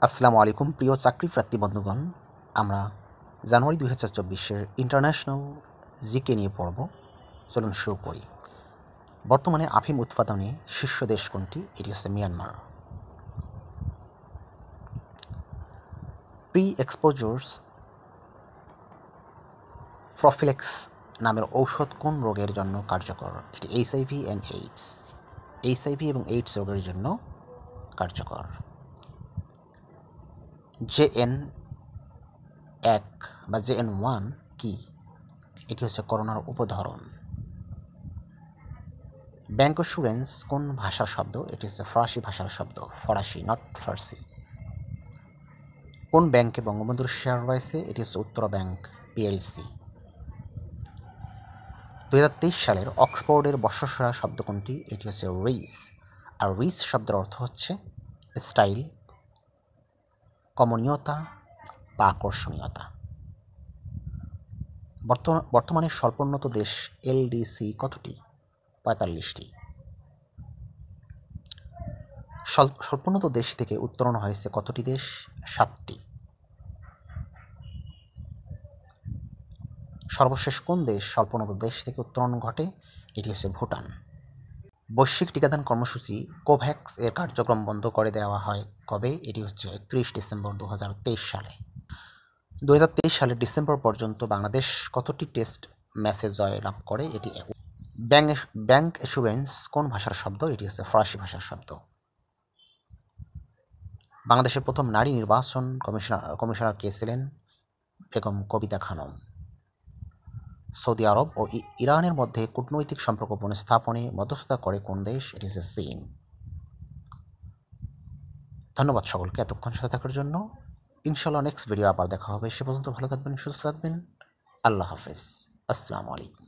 আসসালামু আলাইকুম প্রিয় চাকরিপ্রার্থী বন্ধুগণ। আমরা জানুয়ারি 2024-এর ইন্টারন্যাশনাল জিকে নিয়ে পড়ব। চলুন শুরু করি। বর্তমানে আফিম উৎপাদনে শীর্ষ দেশ কোনটি? এটি হচ্ছে মিয়ানমার। প্রি এক্সপোজার্স প্রফিলেক্স নামের ঔষধ কোন রোগের জন্য কার্যকর? এটি এইচআইভি অ্যান্ড এইডস। এইচআইভি এবং এইডস রোগের জন্য কার্যকর। JN1 বা JN1 কি? এটি হচ্ছে করোনার উপধরন। ব্যাংক অ্যাসুরেন্স কোন ভাষার শব্দ? এটি হচ্ছে ফরাসি ভাষার শব্দ, ফরাসি নট ফার্সি। কোন ব্যাংকে বঙ্গবন্ধুর শেয়ার রয়েছে? এটি হচ্ছে উত্তরা ব্যাংক পিএলসি। 2023 সালের অক্সফোর্ডের বর্ষসেরা শব্দ কোনটি? এটি হচ্ছে রিচ। আর রিচ শব্দের অর্থ হচ্ছে স্টাইল, কমনীয়তা বা আকর্ষণীয়তা। বর্তমানে স্বল্পোন্নত দেশ এলডিসি কতটি? 45টি। স্বল্পোন্নত দেশ থেকে উত্তরণ হয়েছে কতটি দেশ? 7টি। সর্বশেষ কোন দেশ স্বল্পোন্নত দেশ থেকে উত্তরণ ঘটে? এটি হচ্ছে ভুটান। বৈশ্বিক টিকাদান কর্মসূচি কোভ্যাক্স এর কার্যক্রম বন্ধ করে দেওয়া হয় কবে? এটি হচ্ছে 31 ডিসেম্বর 2023 সালে। 2023 সালের ডিসেম্বর পর্যন্ত বাংলাদেশ কতটি টেস্ট ম্যাচে জয় লাভ করে? এটি ব্যাংক অ্যাসুরেন্স কোন ভাষার শব্দ? এটি হচ্ছে ফরাসি ভাষার শব্দ। বাংলাদেশের প্রথম নারী নির্বাচন কমিশনার কে ছিলেন? বেগম কবিতা খানম। সৌদি আরব ও ইরানের মধ্যে কূটনৈতিক সম্পর্ক পুনঃস্থাপনে মধ্যস্থতা করে কোন দেশ? এটি হচ্ছে চীন। ধন্যবাদ সকলকে এতক্ষণ সাথে থাকার জন্য। ইনশাল্লাহ নেক্সট ভিডিও আবার দেখা হবে। সে পর্যন্ত ভালো থাকবেন, সুস্থ থাকবেন। আল্লাহ হাফেজ। আসসালামু আলাইকুম।